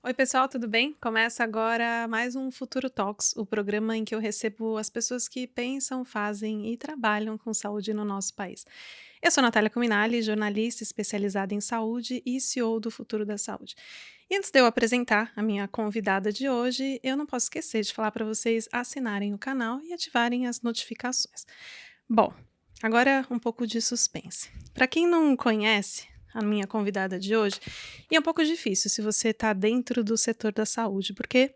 Oi, pessoal, tudo bem? Começa agora mais um Futuro Talks, o programa em que eu recebo as pessoas que pensam, fazem e trabalham com saúde no nosso país. Eu sou Natália Cuminali, jornalista especializada em saúde e CEO do Futuro da Saúde. E antes de eu apresentar a minha convidada de hoje, eu não posso esquecer de falar para vocês assinarem o canal e ativarem as notificações. Bom, agora um pouco de suspense. Para quem não conhece a minha convidada de hoje, e é um pouco difícil se você está dentro do setor da saúde, porque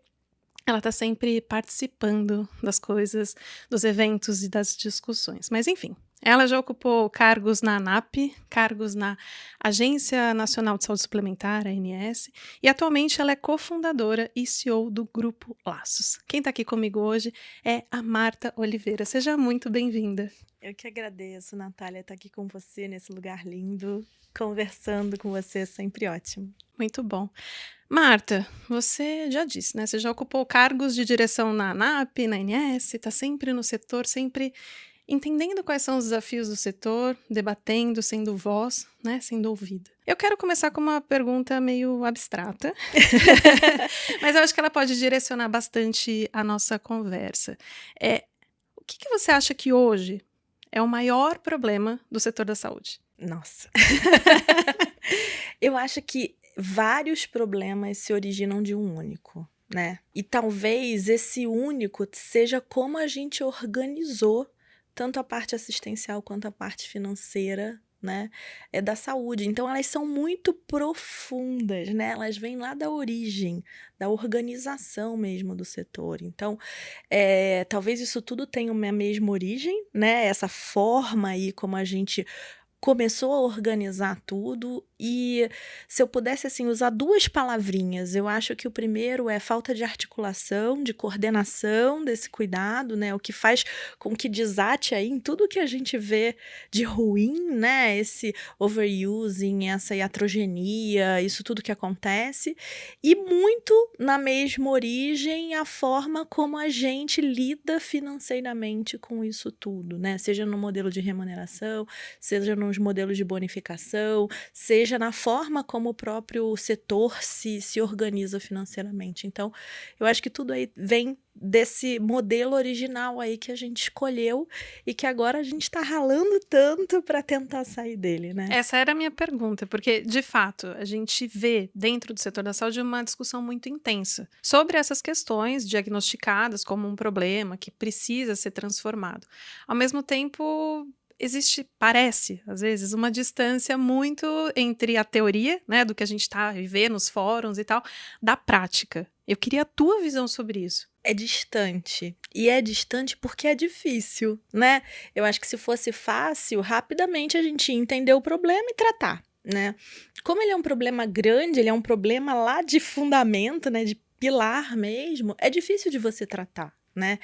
ela está sempre participando das coisas, dos eventos e das discussões. Mas enfim, ela já ocupou cargos na ANAP, cargos na Agência Nacional de Saúde Suplementar, a ANS, e atualmente ela é cofundadora e CEO do Grupo Laços. Quem está aqui comigo hoje é a Marta Oliveira. Seja muito bem-vinda. Eu que agradeço, Natália, estar aqui com você nesse lugar lindo, conversando com você, é sempre ótimo. Muito bom. Marta, você já disse, né? Você já ocupou cargos de direção na ANAP, na ANS, está sempre no setor, sempre entendendo quais são os desafios do setor, debatendo, sendo voz, né? Sendo ouvida. Eu quero começar com uma pergunta meio abstrata, mas eu acho que ela pode direcionar bastante a nossa conversa. O que você acha que hoje é o maior problema do setor da saúde? Nossa. Eu acho que vários problemas se originam de um único, né? E talvez esse único seja como a gente organizou tanto a parte assistencial quanto a parte financeira, né, da saúde. Então elas são muito profundas, né? Elas vêm lá da origem, da organização mesmo do setor. Então, talvez isso tudo tenha uma mesma origem, né? Essa forma aí como a gente começou a organizar tudo. E se eu pudesse, assim, usar 2 palavrinhas, eu acho que o primeiro é falta de articulação, de coordenação desse cuidado, né, o que faz com que desate aí em tudo que a gente vê de ruim, né, esse overusing, essa iatrogenia, isso tudo que acontece. E muito na mesma origem a forma como a gente lida financeiramente com isso tudo, né, seja no modelo de remuneração, seja nos modelos de bonificação, seja na forma como o próprio setor se organiza financeiramente. Então, eu acho que tudo aí vem desse modelo original aí que a gente escolheu e que agora a gente está ralando tanto para tentar sair dele, né? Essa era a minha pergunta, porque, de fato, a gente vê dentro do setor da saúde uma discussão muito intensa sobre essas questões diagnosticadas como um problema que precisa ser transformado. Ao mesmo tempo, existe, parece, às vezes, uma distância muito entre a teoria, né, do que a gente está vê nos fóruns e tal, da prática. Eu queria a tua visão sobre isso. É distante. E é distante porque é difícil, né? Eu acho que se fosse fácil, rapidamente a gente ia entender o problema e tratar, né? Como ele é um problema grande, ele é um problema lá de fundamento, né? De pilar mesmo, é difícil de você tratar, né?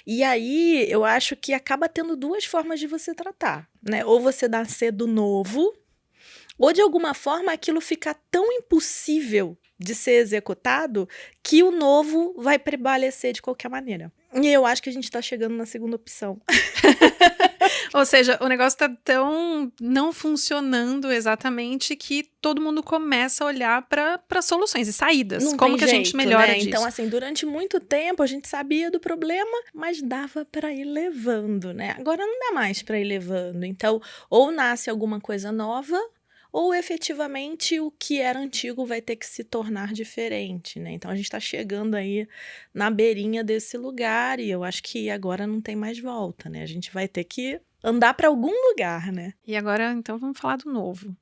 E aí eu acho que acaba tendo 2 formas de você tratar, né? Ou você nascer do novo, ou de alguma forma aquilo fica tão impossível de ser executado que o novo vai prevalecer de qualquer maneira. E eu acho que a gente está chegando na segunda opção. Ou seja, o negócio tá tão não funcionando exatamente que todo mundo começa a olhar para soluções e saídas. Não Como tem que a gente jeito, melhora né? Então, disso? assim, durante muito tempo a gente sabia do problema, mas dava para ir levando, né? Agora não dá mais para ir levando. Então, ou nasce alguma coisa nova, ou efetivamente o que era antigo vai ter que se tornar diferente, né? Então a gente está chegando aí na beirinha desse lugar e eu acho que agora não tem mais volta, né? A gente vai ter que andar para algum lugar, né? E agora, então, vamos falar do novo.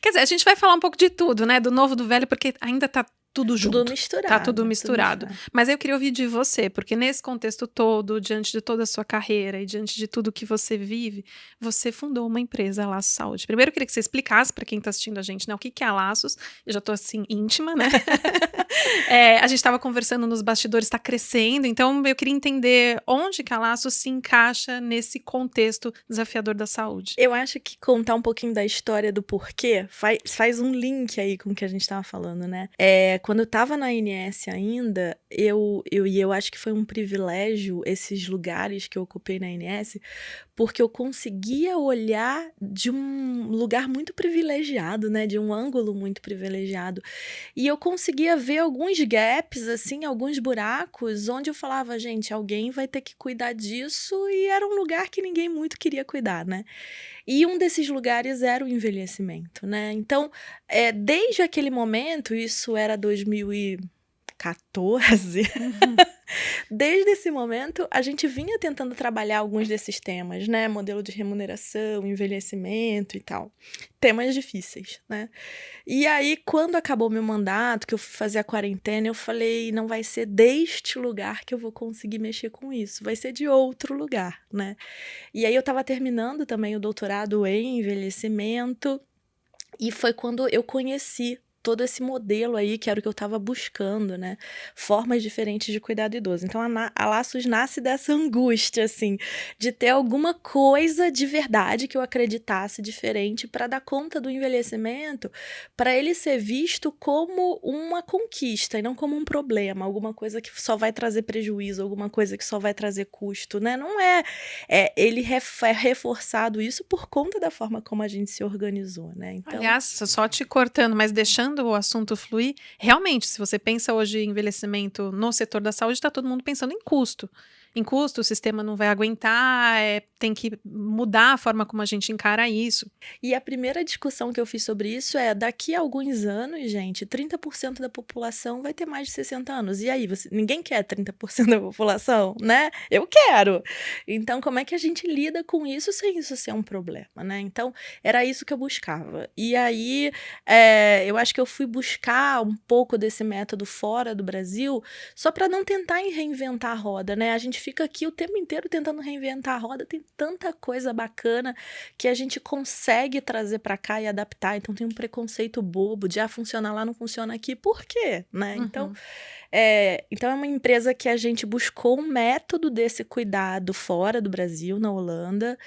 Quer dizer, a gente vai falar um pouco de tudo, né? Do novo, do velho, porque ainda tá tudo Tudo junto. Tá tudo misturado, tudo misturado. misturado. Mas eu queria ouvir de você, porque nesse contexto todo, diante de toda a sua carreira e diante de tudo que você vive, você fundou uma empresa, a Laços Saúde. Primeiro, eu queria que você explicasse para quem está assistindo a gente, né, o que é a Laços. Eu já tô assim, íntima, né? A gente estava conversando nos bastidores, está crescendo, então eu queria entender onde que a Laços se encaixa nesse contexto desafiador da saúde. Eu acho que contar um pouquinho da história do porquê faz um link aí com o que a gente estava falando, né? quando eu estava na ANS ainda, eu acho que foi um privilégio esses lugares que eu ocupei na ANS, porque eu conseguia olhar de um lugar muito privilegiado, né, de um ângulo muito privilegiado. E eu conseguia ver alguns gaps, assim, alguns buracos, onde eu falava: "Gente, alguém vai ter que cuidar disso", e era um lugar que ninguém muito queria cuidar, né. E um desses lugares era o envelhecimento, né. Então, desde aquele momento, isso era 2014. Uhum. Desde esse momento, a gente vinha tentando trabalhar alguns desses temas, né, modelo de remuneração, envelhecimento e tal. Temas difíceis, né. E aí, quando acabou meu mandato, que eu fui fazer a quarentena, eu falei: "Não vai ser deste lugar que eu vou conseguir mexer com isso, vai ser de outro lugar", né. E aí eu estava terminando também o doutorado em envelhecimento, e foi quando eu conheci todo esse modelo aí, que era o que eu estava buscando, né, formas diferentes de cuidar do idoso. Então a Laços nasce dessa angústia, assim, de ter alguma coisa de verdade que eu acreditasse diferente para dar conta do envelhecimento, para ele ser visto como uma conquista e não como um problema, alguma coisa que só vai trazer prejuízo, alguma coisa que só vai trazer custo, né, não é. Ele é reforçado isso por conta da forma como a gente se organizou, né, então. Aliás, só te cortando, mas deixando o assunto fluir, realmente, se você pensa hoje em envelhecimento no setor da saúde, está todo mundo pensando em custo. Em custo, o sistema não vai aguentar, tem que mudar a forma como a gente encara isso. E a primeira discussão que eu fiz sobre isso é: daqui a alguns anos, gente, 30% da população vai ter mais de 60 anos. E aí, ninguém quer 30% da população, né? Eu quero. Então, como é que a gente lida com isso sem isso ser um problema, né? Então, era isso que eu buscava. E aí, eu acho que eu fui buscar um pouco desse método fora do Brasil, só para não tentar reinventar a roda, né? A gente fica aqui o tempo inteiro tentando reinventar a roda, tem tanta coisa bacana que a gente consegue trazer para cá e adaptar. Então tem um preconceito bobo de funciona lá, não funciona aqui, por quê, né? Então, Uhum. então é uma empresa que a gente buscou um método desse cuidado fora do Brasil, na Holanda.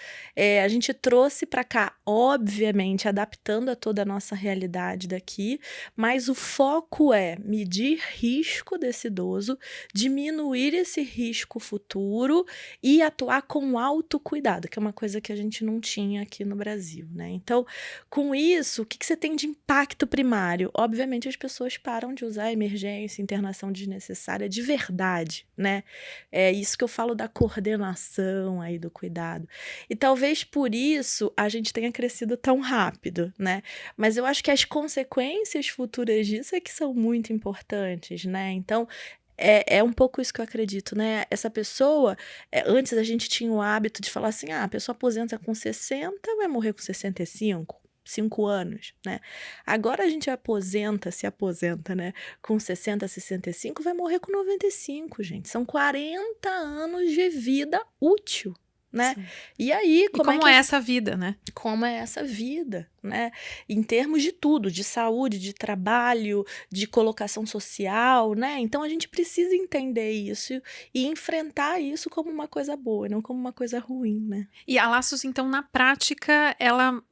A gente trouxe para cá, obviamente, adaptando a toda a nossa realidade daqui, mas o foco é medir risco desse idoso, diminuir esse risco futuro e atuar com autocuidado, que é uma coisa que a gente não tinha aqui no Brasil, né. Então, com isso, o que que você tem de impacto primário? Obviamente as pessoas param de usar emergência, internação desnecessária de verdade, né. É isso que eu falo da coordenação aí do cuidado. E talvez por isso a gente tenha crescido tão rápido, né. Mas eu acho que as consequências futuras disso é que são muito importantes, né. Então, é um pouco isso que eu acredito, né. Essa pessoa, antes a gente tinha o hábito de falar assim: "Ah, a pessoa aposenta com 60, vai morrer com 65, 5 anos", né. Agora a gente se aposenta, né, com 60, 65, vai morrer com 95, gente. São 40 anos de vida útil, né. Sim. E aí, E como é como que é essa vida, né? como é essa vida, né, em termos de tudo, de saúde, de trabalho, de colocação social, né, então a gente precisa entender isso e enfrentar isso como uma coisa boa, não como uma coisa ruim, né. E a Laços, então, na prática, ela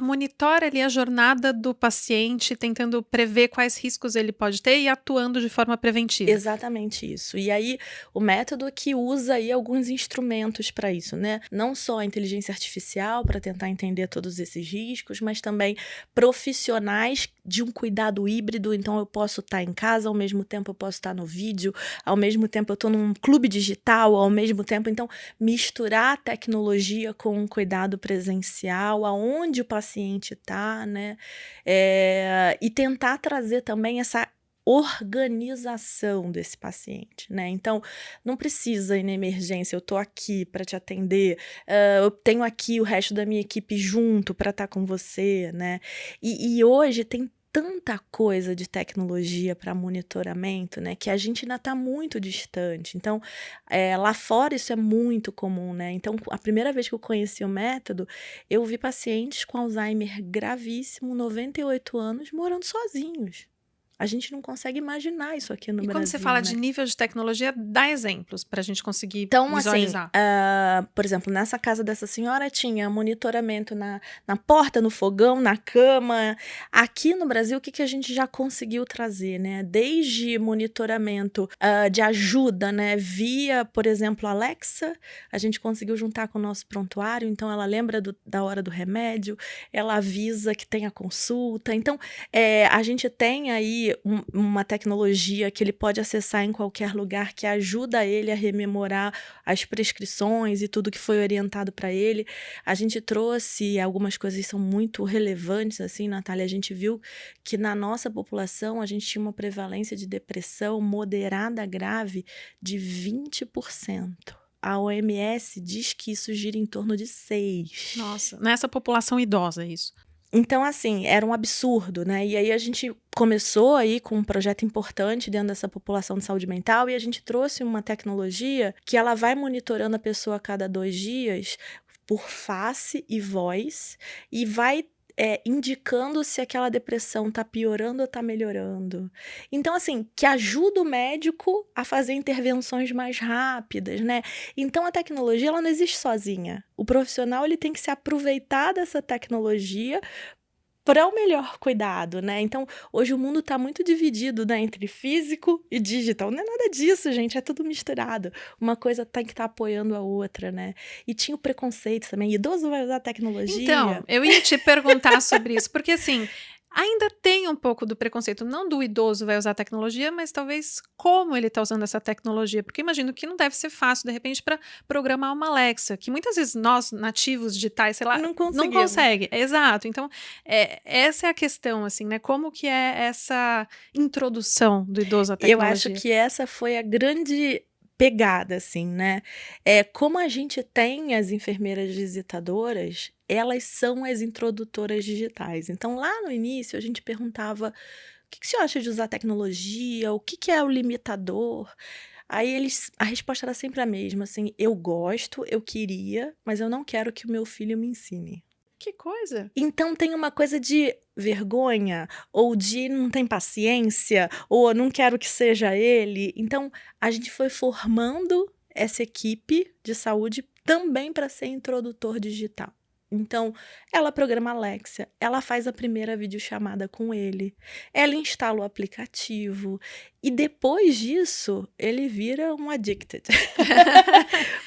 monitora ali a jornada do paciente, tentando prever quais riscos ele pode ter e atuando de forma preventiva. Exatamente isso. E aí, o método que usa aí alguns instrumentos para isso, né. Não só a inteligência artificial para tentar entender todos esses riscos, mas também profissionais de um cuidado híbrido. Então eu posso estar em casa, ao mesmo tempo eu posso estar no vídeo, ao mesmo tempo eu estou num clube digital, ao mesmo tempo então, misturar a tecnologia com um cuidado presencial, aonde o paciente está, né. E tentar trazer também essa organização desse paciente, né. Então, não precisa ir na emergência, eu tô aqui para te atender, eu tenho aqui o resto da minha equipe junto para estar com você, né. E hoje tem tanta coisa de tecnologia para monitoramento, né, que a gente ainda está muito distante. Então, lá fora isso é muito comum, né. Então, a primeira vez que eu conheci o método, eu vi pacientes com Alzheimer gravíssimo, 98 anos, morando sozinhos. A gente não consegue imaginar isso aqui no E quando você Brasil, fala né? de nível de tecnologia, dá exemplos para a gente conseguir Então, assim, visualizar. por exemplo, nessa casa dessa senhora tinha monitoramento na porta, no fogão, na cama. Aqui no Brasil, o que a gente já conseguiu trazer, né? Desde monitoramento de ajuda, né? Via, por exemplo, Alexa, a gente conseguiu juntar com o nosso prontuário, então ela lembra da hora do remédio, ela avisa que tem a consulta. Então, a gente tem aí uma tecnologia que ele pode acessar em qualquer lugar que ajuda ele a rememorar as prescrições e tudo que foi orientado para ele. A gente trouxe algumas coisas que são muito relevantes, assim, Natália. A gente viu que na nossa população a gente tinha uma prevalência de depressão moderada grave de 20%. A OMS diz que isso gira em torno de 6%. Nossa, nessa população idosa, isso. Então, assim, era um absurdo, né? E aí a gente começou aí com um projeto importante dentro dessa população de saúde mental e a gente trouxe uma tecnologia que ela vai monitorando a pessoa a cada 2 dias por face e voz e vai indicando se aquela depressão tá piorando ou tá melhorando. Então, assim, que ajuda o médico a fazer intervenções mais rápidas, né? Então, a tecnologia, ela não existe sozinha. O profissional, ele tem que se aproveitar dessa tecnologia para o melhor cuidado, né? Então, hoje o mundo está muito dividido, né, entre físico e digital. Não é nada disso, gente, é tudo misturado. Uma coisa tem que estar apoiando a outra, né? E tinha o preconceito também. Idoso vai usar tecnologia? Então, eu ia te perguntar sobre isso, porque assim, ainda tem um pouco do preconceito, não do idoso vai usar tecnologia, mas talvez como ele está usando essa tecnologia, porque imagino que não deve ser fácil, de repente, para programar uma Alexa, que muitas vezes nós, nativos digitais, sei lá, Não não conseguimos. consegue. Exato. Então, essa é a questão, assim, né? Como que é essa introdução do idoso à Eu acho tecnologia? que essa foi a grande pegada, assim, né? Como a gente tem as enfermeiras visitadoras, elas são as introdutoras digitais. Então, lá no início, a gente perguntava: o que você acha de usar tecnologia? O que é o limitador? Aí a resposta era sempre a mesma, assim: eu gosto, eu queria, mas eu não quero que o meu filho me ensine. Que coisa! Então tem uma coisa de vergonha, ou de não tem paciência, ou não quero que seja ele. Então a gente foi formando essa equipe de saúde também para ser introdutor digital. Então, ela programa a Alexia, ela faz a primeira videochamada com ele, ela instala o aplicativo e depois disso ele vira um addicted.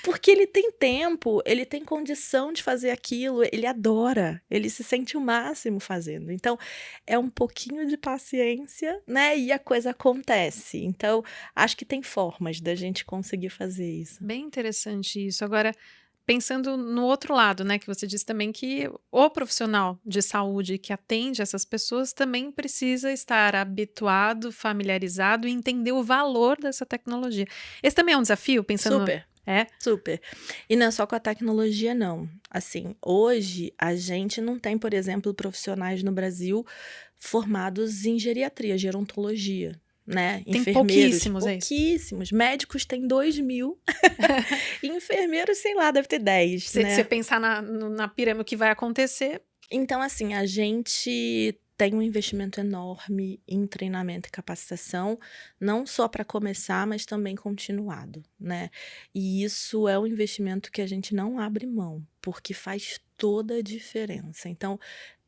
Porque ele tem tempo, ele tem condição de fazer aquilo, ele adora, ele se sente o máximo fazendo. Então, é um pouquinho de paciência, né? E a coisa acontece. Então, acho que tem formas da gente conseguir fazer isso. Bem interessante isso. Agora, pensando no outro lado, né, que você disse também que o profissional de saúde que atende essas pessoas também precisa estar habituado, familiarizado e entender o valor dessa tecnologia. Esse também é um desafio, pensando. Super. É? Super. E não é só com a tecnologia, não. Assim, hoje a gente não tem, por exemplo, profissionais no Brasil formados em geriatria, gerontologia, né? Tem Enfermeiros, pouquíssimos, é isso. pouquíssimos. Médicos tem 2.000. E enfermeiros, sei lá, deve ter 10, Se você né? pensar na pirâmide, o que vai acontecer. Então, assim, a gente tem um investimento enorme em treinamento e capacitação, não só para começar, mas também continuado, né? E isso é um investimento que a gente não abre mão, porque faz toda a diferença. Então,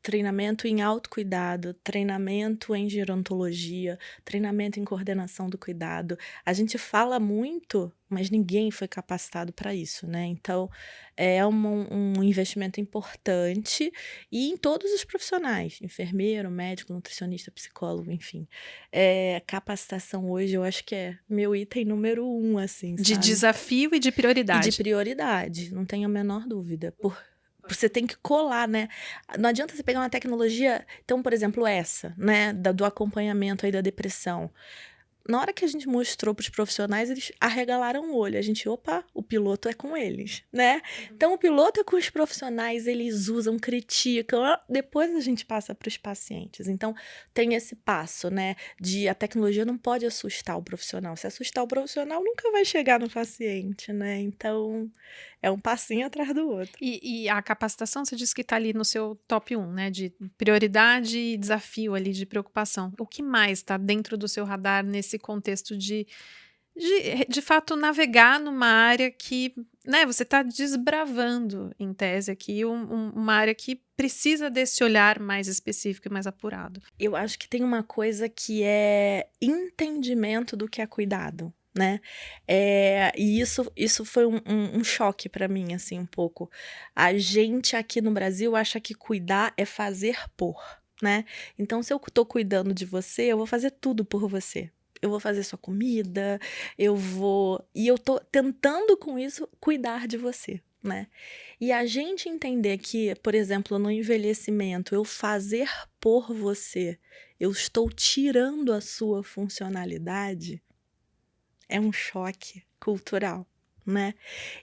treinamento em autocuidado, treinamento em gerontologia, treinamento em coordenação do cuidado. A gente fala muito, mas ninguém foi capacitado para isso, né? Então, é um investimento importante e em todos os profissionais, enfermeiro, médico, nutricionista, psicólogo, enfim. Capacitação hoje eu acho que é meu item número 1, assim, De sabe? desafio e de E prioridade. de prioridade, não tenho a menor dúvida. Você tem que colar, né? Não adianta você pegar uma tecnologia, então, por exemplo, essa, né, do acompanhamento aí da depressão. Na hora que a gente mostrou para os profissionais, eles arregalaram o olho. A gente, opa, o piloto é com eles, né? Então, o piloto é com os profissionais, eles usam, criticam, depois a gente passa para os pacientes. Então, tem esse passo, né? De a tecnologia não pode assustar o profissional. Se assustar o profissional, nunca vai chegar no paciente, né? Então, é um passinho atrás do outro. E a capacitação, você disse que está ali no seu top 1, né, de prioridade e desafio ali de preocupação. O que mais está dentro do seu radar nesse contexto de fato navegar numa área que, né, você está desbravando em tese aqui uma área que precisa desse olhar mais específico e mais apurado? Eu acho que tem uma coisa que é entendimento do que é cuidado, né? E isso foi um choque para mim, assim, um pouco. A gente aqui no Brasil acha que cuidar é fazer por, né? Então, se eu tô cuidando de você, eu vou fazer tudo por você. Eu vou fazer sua comida, eu vou. E eu tô tentando com isso cuidar de você, né? E a gente entender que, por exemplo, no envelhecimento, eu fazer por você, eu estou tirando a sua funcionalidade, é um choque cultural, né?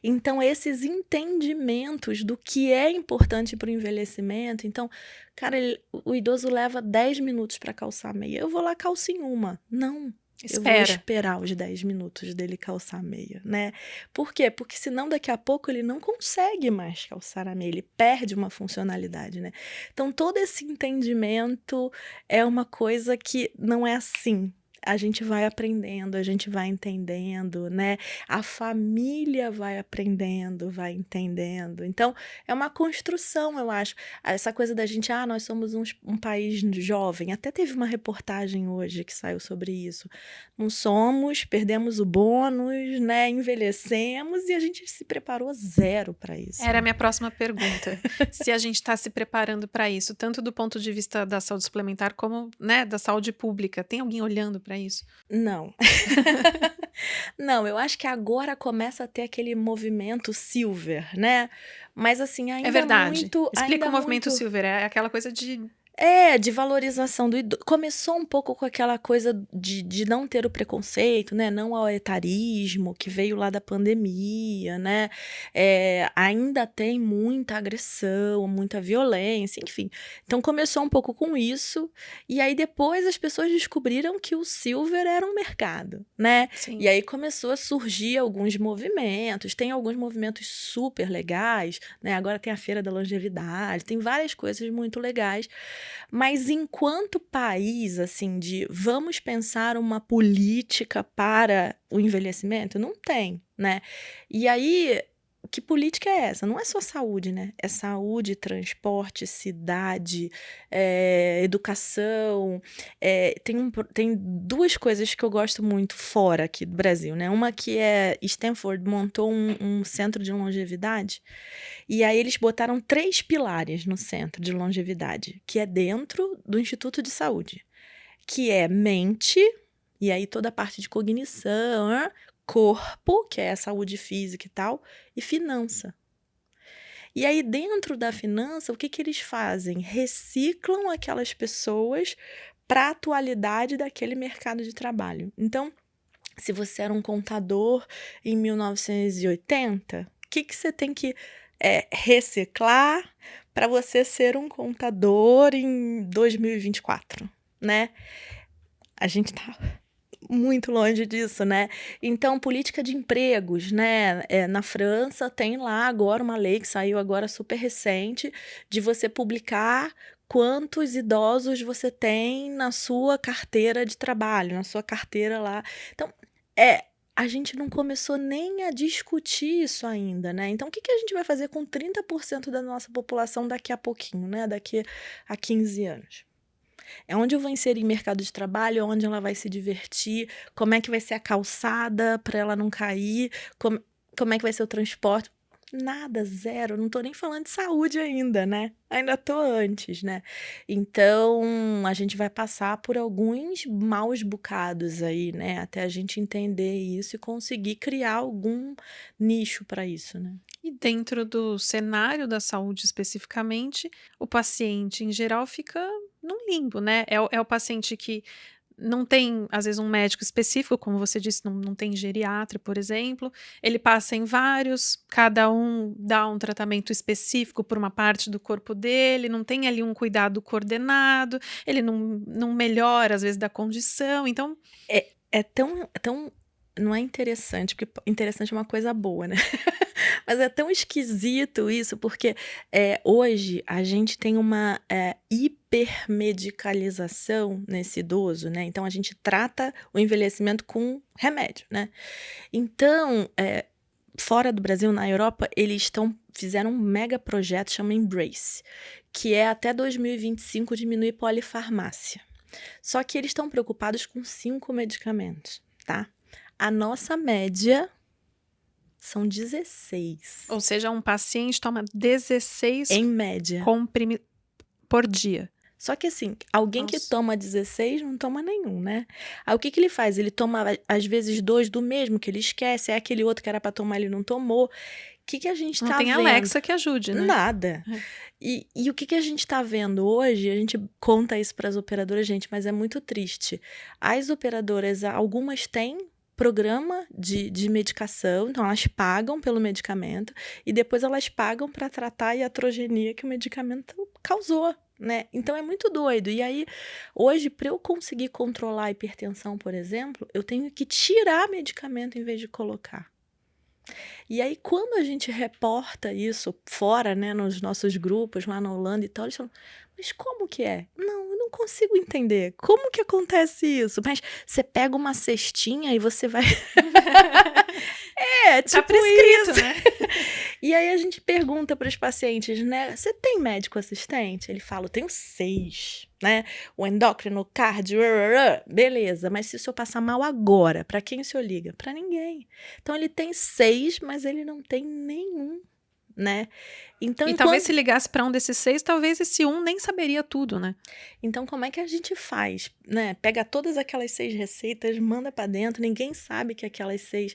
Então, esses entendimentos do que é importante para o envelhecimento. Então, cara, o idoso leva 10 minutos para calçar a meia. Eu vou lá, calço em uma. Não. Eu vou Espera. esperar os 10 minutos dele calçar a meia, né? Por quê? Porque senão daqui a pouco ele não consegue mais calçar a meia, ele perde uma funcionalidade, né? Então todo esse entendimento é uma coisa que não é assim. A gente vai aprendendo, a gente vai entendendo, né? A família vai aprendendo, vai entendendo. Então, é uma construção, eu acho. Essa coisa da gente, nós somos um país jovem. Até teve uma reportagem hoje que saiu sobre isso. Não somos, perdemos o bônus, né? Envelhecemos e a gente se preparou zero para isso. Era a minha próxima pergunta. Se a gente está se preparando para isso, tanto do ponto de vista da saúde suplementar como, né, da saúde pública. Tem alguém olhando para isso? Não. Não, eu acho que agora começa a ter aquele movimento silver, né? Mas assim, É verdade. Explica ainda o movimento muito. Silver. É aquela coisa de. De valorização do idoso. Começou um pouco com aquela coisa de não ter o preconceito, né? Não ao etarismo, que veio lá da pandemia, né? Ainda tem muita agressão, muita violência, enfim. Então começou um pouco com isso, e aí depois as pessoas descobriram que o silver era um mercado, né? Sim. E aí começou a surgir alguns movimentos, tem alguns movimentos super legais, né? Agora tem a Feira da Longevidade, tem várias coisas muito legais. Mas enquanto país, assim, de vamos pensar uma política para o envelhecimento, não tem, né? E aí, que política é essa? Não é só saúde, né? É saúde, transporte, cidade, educação. Tem duas coisas que eu gosto muito fora aqui do Brasil, né? Uma que é Stanford montou um centro de longevidade, e aí eles botaram 3 pilares no centro de longevidade, que é dentro do Instituto de Saúde, que é mente, e aí toda a parte de cognição, corpo, que é a saúde física e tal, e finança. E aí dentro da finança, o que eles fazem? Reciclam aquelas pessoas para a atualidade daquele mercado de trabalho. Então, se você era um contador em 1980, o que você tem que reciclar para você ser um contador em 2024, né? A gente tá muito longe disso, né? Então, política de empregos, né? Na França tem lá agora uma lei que saiu agora super recente de você publicar quantos idosos você tem na sua carteira de trabalho, na sua carteira lá. Então, a gente não começou nem a discutir isso ainda, né? Então, o que a gente vai fazer com 30% da nossa população daqui a pouquinho, né? Daqui a 15 anos? É onde eu vou inserir mercado de trabalho, onde ela vai se divertir, como é que vai ser a calçada para ela não cair, como é que vai ser o transporte. Nada, zero. Não tô nem falando de saúde ainda, né? Ainda tô antes, né? Então, a gente vai passar por alguns maus bocados aí, né? Até a gente entender isso e conseguir criar algum nicho para isso, né? E dentro do cenário da saúde especificamente, o paciente em geral fica num limbo, né? É o paciente que não tem, às vezes, um médico específico, como você disse, não tem geriatra, por exemplo. Ele passa em vários, cada um dá um tratamento específico por uma parte do corpo dele, não tem ali um cuidado coordenado, ele não melhora, às vezes, da condição. Então, É tão. Não é interessante, porque interessante é uma coisa boa, né? Mas é tão esquisito isso, porque hoje a gente tem uma hipermedicalização nesse idoso, né? Então a gente trata o envelhecimento com remédio, né? Então, fora do Brasil, na Europa, eles fizeram um mega projeto chama Embrace, que é até 2025 diminuir polifarmácia. Só que eles estão preocupados com 5 medicamentos, tá? A nossa média são 16. ou seja, um paciente toma 16 Em média. comprimidos por dia. Só que assim, alguém que Nossa. toma 16 não toma nenhum, né? Aí o que ele faz? Ele toma, às vezes, 2 do mesmo, que ele esquece. É aquele outro que era pra tomar, ele não tomou. O que a gente Não tá tem vendo? Alexa que ajude, né? Nada. É. E o que a gente tá vendo hoje, a gente conta isso pras operadoras, gente, mas é muito triste. As operadoras, algumas têm programa de medicação, então elas pagam pelo medicamento e depois elas pagam para tratar a iatrogenia que o medicamento causou, né? Então é muito doido. E aí, hoje, para eu conseguir controlar a hipertensão, por exemplo, eu tenho que tirar medicamento em vez de colocar. E aí, quando a gente reporta isso fora, né, nos nossos grupos lá na Holanda e tal, eles falam, mas como que é? Não, eu não consigo entender. Como que acontece isso? Mas você pega uma cestinha e você vai... Tá tipo prescrito, isso. né? E aí a gente pergunta para os pacientes, né? Você tem médico assistente? Ele fala, eu tenho 6, né? O endócrino, cardio, beleza. Mas se o senhor passar mal agora, para quem o senhor liga? Para ninguém. Então ele tem 6, mas ele não tem nenhum, né? Então, E talvez se ligasse para um desses 6, talvez esse um nem saberia tudo, né? Então, como é que a gente faz, né? Pega todas aquelas 6 receitas, manda para dentro, ninguém sabe que aquelas 6...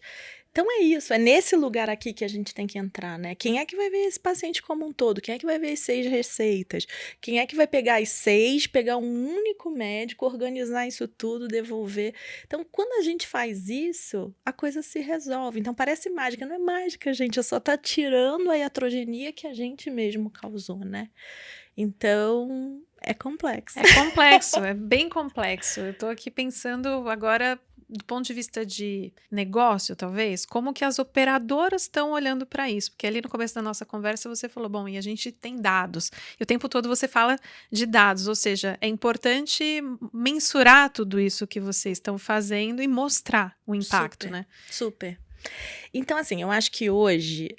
Então é isso, é nesse lugar aqui que a gente tem que entrar, né? Quem é que vai ver esse paciente como um todo? Quem é que vai ver as 6 receitas? Quem é que vai pegar as 6, pegar um único médico, organizar isso tudo, devolver? Então, quando a gente faz isso, a coisa se resolve. Então, parece mágica. Não é mágica, gente. É só tá tirando a iatrogenia que a gente mesmo causou, né? Então, é complexo. É complexo, é bem complexo. Eu tô aqui pensando agora, do ponto de vista de negócio, talvez, como que as operadoras estão olhando para isso. Porque ali no começo da nossa conversa você falou, bom, e a gente tem dados. E o tempo todo você fala de dados, ou seja, é importante mensurar tudo isso que vocês estão fazendo e mostrar o impacto, Super, né? super. Então, assim, eu acho que hoje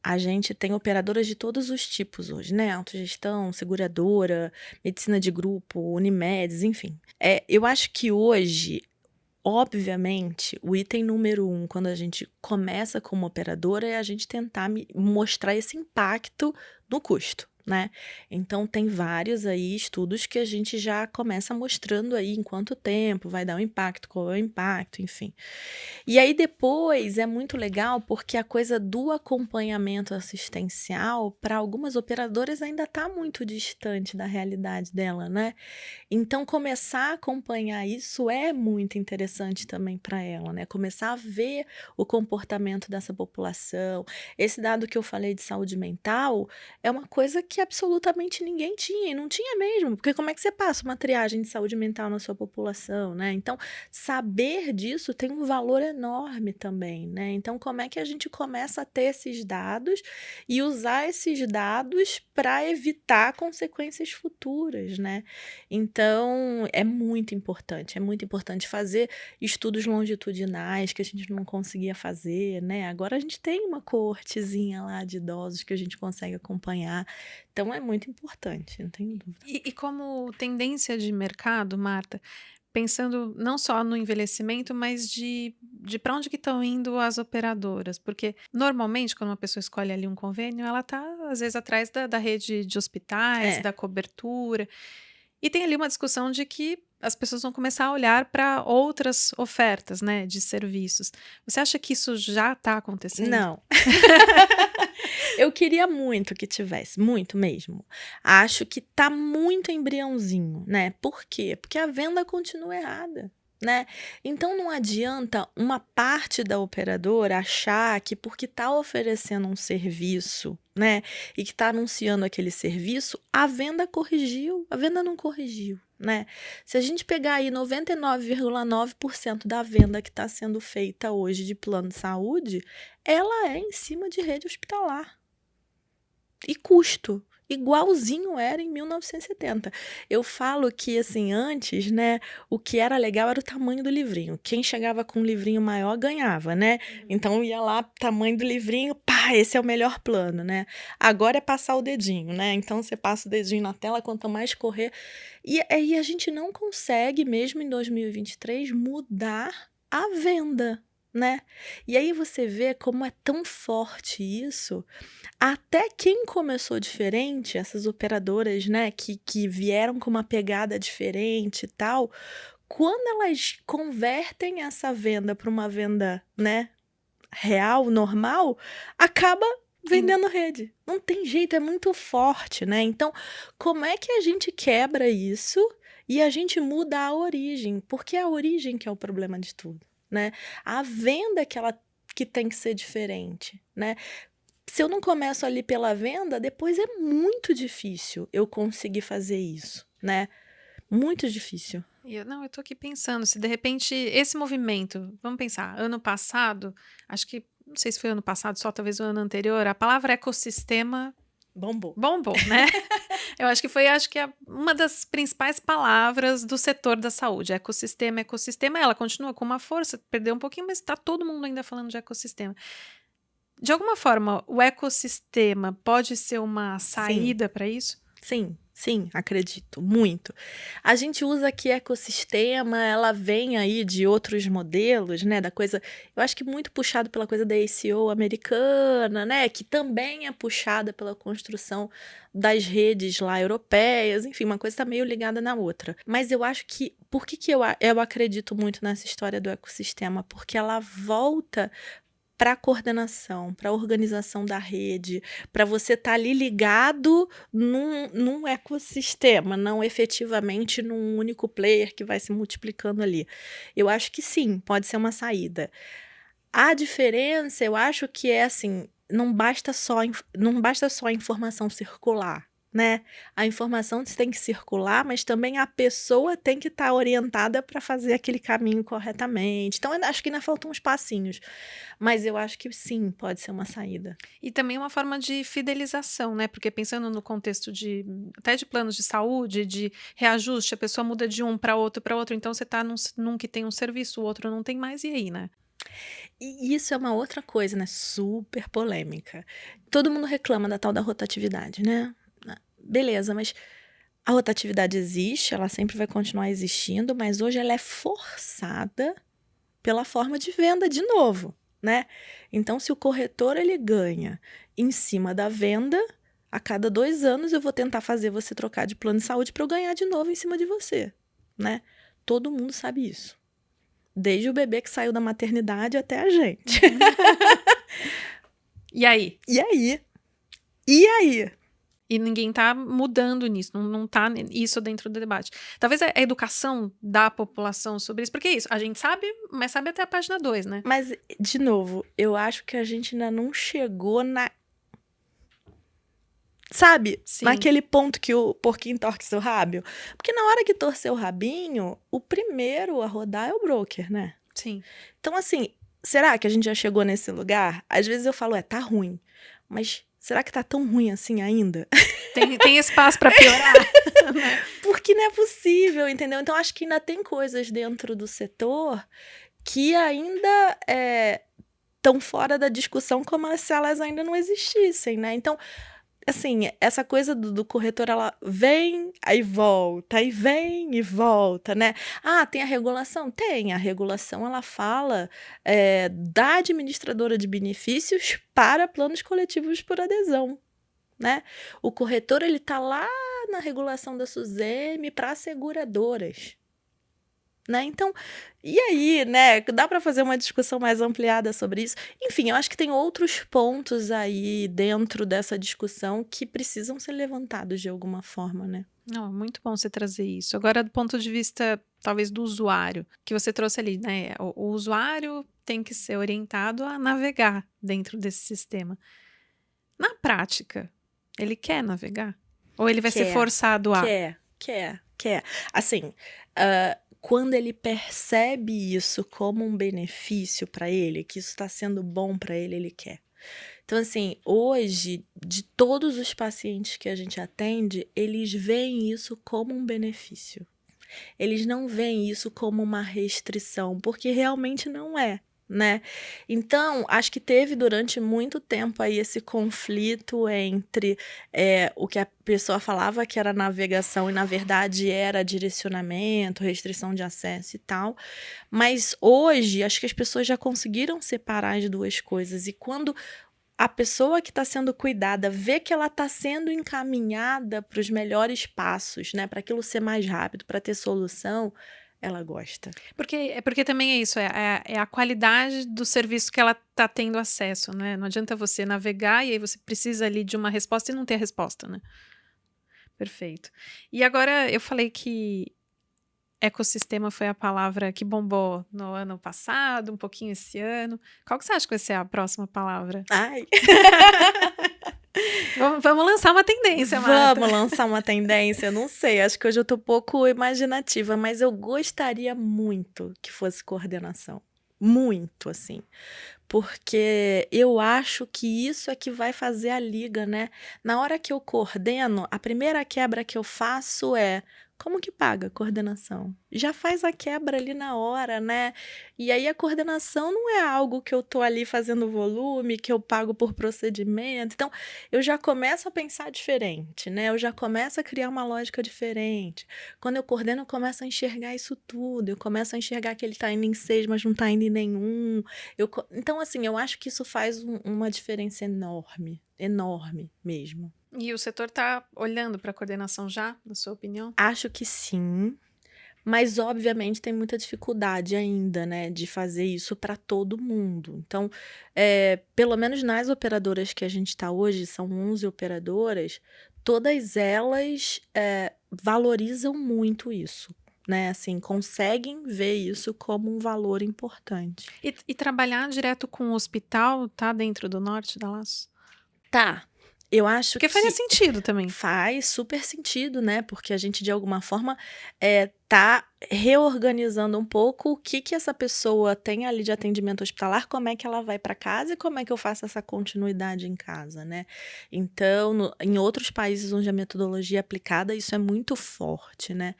a gente tem operadoras de todos os tipos hoje, né? Autogestão, seguradora, medicina de grupo, Unimedes, enfim. Eu acho que hoje, obviamente, o item número 1, quando a gente começa como operadora, é a gente tentar mostrar esse impacto no custo, né? Então, tem vários aí estudos que a gente já começa mostrando aí em quanto tempo vai dar o impacto, qual é o impacto, enfim. E aí depois é muito legal porque a coisa do acompanhamento assistencial para algumas operadoras ainda está muito distante da realidade dela, né? Então começar a acompanhar isso é muito interessante também para ela, né? Começar a ver o comportamento dessa população. Esse dado que eu falei de saúde mental é uma coisa que absolutamente ninguém tinha, e não tinha mesmo, porque como é que você passa uma triagem de saúde mental na sua população, né? Então, saber disso tem um valor enorme também, né? Então, como é que a gente começa a ter esses dados e usar esses dados para evitar consequências futuras, né? Então, é muito importante fazer estudos longitudinais que a gente não conseguia fazer, né? Agora a gente tem uma coortezinha lá de idosos que a gente consegue acompanhar. Então, é muito importante, não tenho dúvida. E como tendência de mercado, Marta, pensando não só no envelhecimento, mas de para onde que estão indo as operadoras, porque normalmente quando uma pessoa escolhe ali um convênio, ela está às vezes atrás da rede de hospitais, É. da cobertura, e tem ali uma discussão de que as pessoas vão começar a olhar para outras ofertas, né, de serviços. Você acha que isso já está acontecendo? Não. Eu queria muito que tivesse, muito mesmo. Acho que tá muito embriãozinho, né? Por quê? Porque a venda continua errada, né? Então não adianta uma parte da operadora achar que porque tá oferecendo um serviço, né, e que tá anunciando aquele serviço, a venda corrigiu. A venda não corrigiu, né? Se a gente pegar aí 99,9% da venda que está sendo feita hoje de plano de saúde, ela é em cima de rede hospitalar. E custo, igualzinho era em 1970. Eu falo que, assim, antes, né, o que era legal era o tamanho do livrinho. Quem chegava com um livrinho maior ganhava, né? Então ia lá, tamanho do livrinho, pá, esse é o melhor plano, né? Agora é passar o dedinho, né? Então você passa o dedinho na tela, quanto mais correr. E aí a gente não consegue, mesmo em 2023, mudar a venda, né? E aí você vê como é tão forte isso. Até quem começou diferente, essas operadoras, né, que vieram com uma pegada diferente e tal, quando elas convertem essa venda para uma venda, né, real, normal, acaba Em vendendo rede. Não tem jeito, é muito forte, né? Então, como é que a gente quebra isso e a gente muda a origem? Porque é a origem que é o problema de tudo, né? A venda que tem que ser diferente, né? Se eu não começo ali pela venda, depois é muito difícil eu conseguir fazer isso, né? Muito difícil. não, eu tô aqui pensando, se de repente esse movimento, vamos pensar, ano passado, acho que, não sei se foi ano passado, só talvez o ano anterior, a palavra ecossistema Bombou. bombou, né? Eu acho que foi, uma das principais palavras do setor da saúde, ecossistema, ecossistema, ela continua com uma força, perdeu um pouquinho, mas tá todo mundo ainda falando de ecossistema. De alguma forma, o ecossistema pode ser uma Sim, saída para isso? sim, acredito, muito. A gente usa aqui ecossistema, ela vem aí de outros modelos, né, da coisa, eu acho que muito puxado pela coisa da ACO americana, né, que também é puxada pela construção das redes lá europeias, enfim, uma coisa está meio ligada na outra. Mas eu acho que, por que que eu acredito muito nessa história do ecossistema? Porque ela volta para a coordenação, para a organização da rede, para você estar ali ligado num ecossistema, não efetivamente num único player que vai se multiplicando ali. Eu acho que sim, pode ser uma saída. A diferença, eu acho que é assim, não basta só a informação circular, né? A informação tem que circular, mas também a pessoa tem que estar orientada para fazer aquele caminho corretamente. Então, eu acho que ainda faltam uns passinhos, mas eu acho que sim, pode ser uma saída. E também uma forma de fidelização, né? Porque pensando no contexto até de planos de saúde, de reajuste, a pessoa muda de um para outro, então você tá num que tem um serviço, o outro não tem mais, e aí, né? E isso é uma outra coisa, né, super polêmica. Todo mundo reclama da tal da rotatividade, né? Beleza, mas a rotatividade existe, ela sempre vai continuar existindo, mas hoje ela é forçada pela forma de venda de novo, né? Então, se o corretor ele ganha em cima da venda, a cada 2 anos eu vou tentar fazer você trocar de plano de saúde para eu ganhar de novo em cima de você, né? Todo mundo sabe isso. Desde o bebê que saiu da maternidade até a gente. E aí? E aí? E aí? E ninguém tá mudando nisso, não tá isso dentro do debate. Talvez a educação da população sobre isso, porque é isso, a gente sabe, mas sabe até a página 2, né? Mas, de novo, eu acho que a gente ainda não chegou na. Sabe? Sim, Naquele ponto que o porquinho torce seu rabinho. Porque na hora que torcer o rabinho, o primeiro a rodar é o broker, né? sim. Então, assim, será que a gente já chegou nesse lugar? Às vezes eu falo, tá ruim. Mas será que tá tão ruim assim ainda? Tem espaço para piorar, né? Porque não é possível, entendeu? Então, acho que ainda tem coisas dentro do setor que ainda estão fora da discussão como se elas ainda não existissem, né? Então, assim, essa coisa do corretor, ela vem, aí volta, aí vem e volta, né? Ah, tem a regulação? Tem. A regulação, ela fala da administradora de benefícios para planos coletivos por adesão, né? O corretor, ele tá lá na regulação da SUSEME para seguradoras. né? Então, e aí, né? Dá para fazer uma discussão mais ampliada sobre isso. Enfim, eu acho que tem outros pontos aí dentro dessa discussão que precisam ser levantados de alguma forma, né? Não, é muito bom você trazer isso. Agora, do ponto de vista, talvez, do usuário, que você trouxe ali, né? O usuário tem que ser orientado a navegar dentro desse sistema. Na prática, ele quer navegar? Ou ele vai ser Quer, forçado a? quer. Assim, quando ele percebe isso como um benefício para ele, que isso está sendo bom para ele, ele quer. Então, assim, hoje, de todos os pacientes que a gente atende, eles veem isso como um benefício. Eles não veem isso como uma restrição, porque realmente não é, né? Então, acho que teve durante muito tempo aí esse conflito entre o que a pessoa falava que era navegação e, na verdade, era direcionamento, restrição de acesso e tal. Mas hoje, acho que as pessoas já conseguiram separar as duas coisas. E quando a pessoa que está sendo cuidada vê que ela está sendo encaminhada para os melhores passos, né? Para aquilo ser mais rápido, para ter solução, ela gosta. Porque também é isso, é a qualidade do serviço que ela está tendo acesso, né? Não adianta você navegar e aí você precisa ali de uma resposta e não ter a resposta, né? Perfeito. E agora eu falei que ecossistema foi a palavra que bombou no ano passado, um pouquinho esse ano. Qual que você acha que vai ser a próxima palavra? Ai, Vamos lançar uma tendência, Marta. vamos lançar uma tendência? Não sei, acho que hoje eu tô pouco imaginativa, mas eu gostaria muito que fosse coordenação. Muito, assim. Porque eu acho que isso é que vai fazer a liga, né? Na hora que eu coordeno, a primeira quebra que eu faço é como que paga a coordenação? Já faz a quebra ali na hora, né? E aí a coordenação não é algo que eu tô ali fazendo volume, que eu pago por procedimento. Então, eu já começo a pensar diferente, né? Eu já começo a criar uma lógica diferente. Quando eu coordeno, eu começo a enxergar isso tudo. Eu começo a enxergar que ele tá indo em 6, mas não tá indo em nenhum. Então, assim, eu acho que isso faz uma diferença enorme, enorme mesmo. E o setor está olhando para a coordenação já, na sua opinião? Acho que sim, mas obviamente tem muita dificuldade ainda, né, de fazer isso para todo mundo. Então, pelo menos nas operadoras que a gente está hoje, são 11 operadoras, todas elas valorizam muito isso. Né, assim, conseguem ver isso como um valor importante. E trabalhar direto com o hospital tá dentro do norte da Laço? Tá, eu acho Porque faria que sentido também. faz super sentido, né? Porque a gente, de alguma forma, tá reorganizando um pouco o que essa pessoa tem ali de atendimento hospitalar, como é que ela vai para casa e como é que eu faço essa continuidade em casa, né? Então, em outros países onde a metodologia é aplicada, isso é muito forte, né?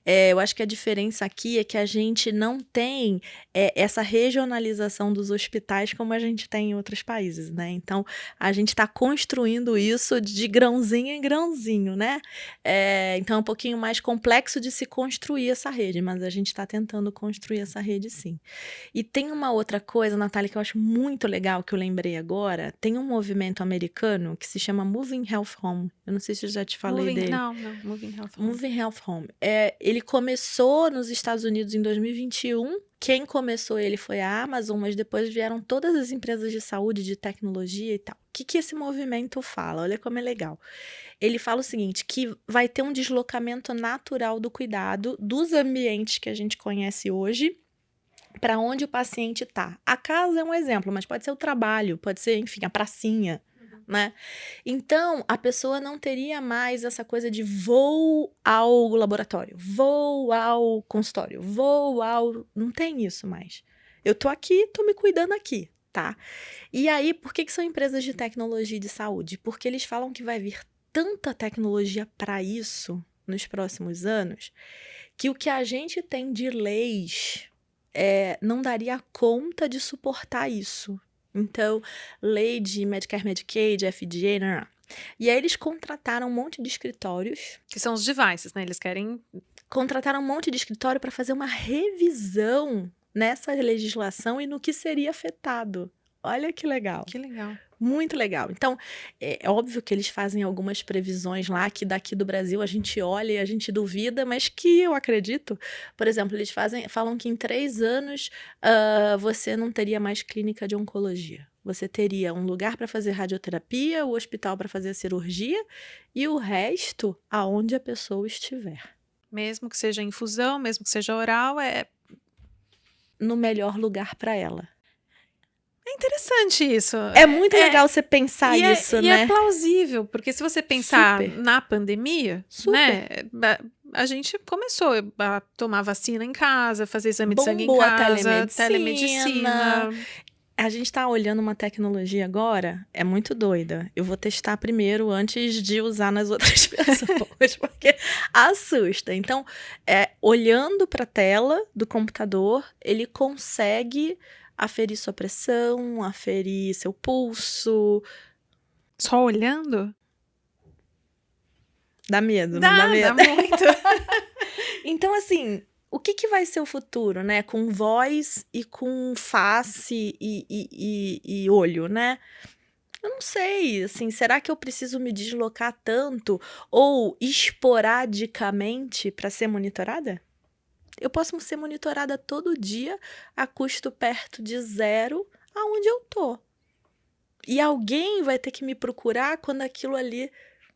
Eu acho que a diferença aqui é que a gente não tem essa regionalização dos hospitais como a gente tem em outros países, né? Então, a gente está construindo isso de grãozinho em grãozinho, né? Então, é um pouquinho mais complexo de se construir essa rede, mas a gente está tentando construir essa rede, sim. E tem uma outra coisa, Natália, que eu acho muito legal, que eu lembrei agora. Tem um movimento americano que se chama Moving Health Home. Eu não sei se eu já te falei dele. Não, Moving Health Home. Moving Health Home. Ele começou nos Estados Unidos em 2021. Quem começou ele foi a Amazon, mas depois vieram todas as empresas de saúde, de tecnologia e tal. O que esse movimento fala? Olha como é legal. Ele fala o seguinte, que vai ter um deslocamento natural do cuidado dos ambientes que a gente conhece hoje para onde o paciente está. A casa é um exemplo, mas pode ser o trabalho, pode ser, enfim, a pracinha. Né? Então, a pessoa não teria mais essa coisa de vou ao laboratório, vou ao consultório, vou ao... Não tem isso mais. Eu tô aqui, tô me cuidando aqui, tá? E aí, por que são empresas de tecnologia e de saúde? Porque eles falam que vai vir tanta tecnologia para isso nos próximos anos, que o que a gente tem de leis não daria conta de suportar isso. Então, lei de Medicare, Medicaid, FDA, não. E aí eles contrataram um monte de escritórios. Que são os devices, né? Eles querem... Contrataram um monte de escritório para fazer uma revisão nessa legislação e no que seria afetado. Olha que legal. Que legal. Muito legal. Então, é óbvio que eles fazem algumas previsões lá que daqui do Brasil a gente olha e a gente duvida, mas que eu acredito. Por exemplo, eles falam que em 3 anos você não teria mais clínica de oncologia. Você teria um lugar para fazer radioterapia, o hospital para fazer a cirurgia e o resto aonde a pessoa estiver. Mesmo que seja infusão, mesmo que seja oral, é No melhor lugar para ela. interessante isso. É muito legal você pensar E isso, é né? plausível, porque se você pensar Super. na pandemia, né, Super. a gente começou a tomar vacina em casa, fazer exame de sangue em Bombou a casa, telemedicina. telemedicina. A gente tá olhando uma tecnologia agora, é muito doida. Eu vou testar primeiro antes de usar nas outras pessoas, porque assusta. Então, olhando para a tela do computador, ele consegue aferir sua pressão, aferir seu pulso. Só olhando? Dá medo, não dá Dá medo? muito. Então, assim, o que vai ser o futuro, né? Com voz e com face e olho, né? Eu não sei, assim, será que eu preciso me deslocar tanto ou esporadicamente para ser monitorada? Eu posso ser monitorada todo dia a custo perto de zero aonde eu tô. E alguém vai ter que me procurar quando aquilo ali,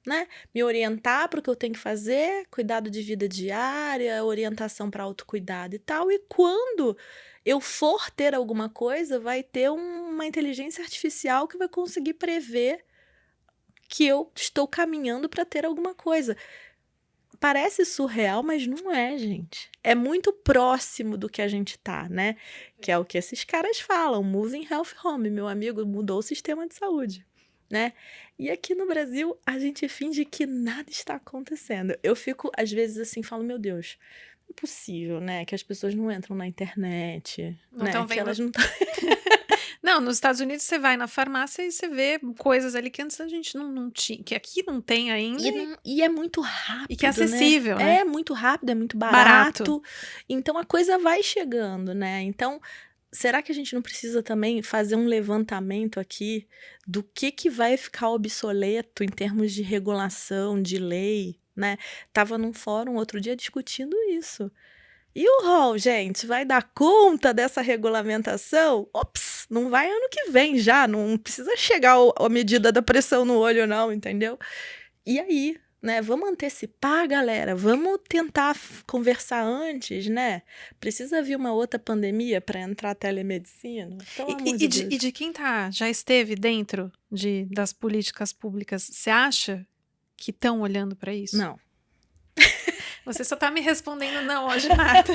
né, me orientar para o que eu tenho que fazer, cuidado de vida diária, orientação para autocuidado e tal. E quando eu for ter alguma coisa, vai ter uma inteligência artificial que vai conseguir prever que eu estou caminhando para ter alguma coisa. Parece surreal, mas não é, gente. É muito próximo do que a gente tá, né? Que é o que esses caras falam, Moving Health Home, meu amigo, mudou o sistema de saúde, né? E aqui no Brasil, a gente finge que nada está acontecendo. Eu fico, às vezes, assim, falo, meu Deus, não é possível, né? Que as pessoas não entram na internet, Não né? estão Que vendo. elas não Não, nos Estados Unidos você vai na farmácia e você vê coisas ali que antes a gente não tinha, que aqui não tem ainda E é muito rápido, e que é acessível, né? né? É muito rápido, é muito Barato. barato. Então a coisa vai chegando, né? Então, será que a gente não precisa também fazer um levantamento aqui do que vai ficar obsoleto em termos de regulação, de lei, né? Tava num fórum outro dia discutindo isso. E o rol, gente, vai dar conta dessa regulamentação? Ops, não vai ano que vem já, não precisa chegar a medida da pressão no olho não, entendeu? E aí, né, vamos antecipar, galera, vamos tentar conversar antes, né? Precisa vir uma outra pandemia para entrar a telemedicina? Pelo amor de Deus. E de quem já esteve dentro das políticas públicas, você acha que estão olhando para isso? Não. Você só tá me respondendo não hoje, Marta.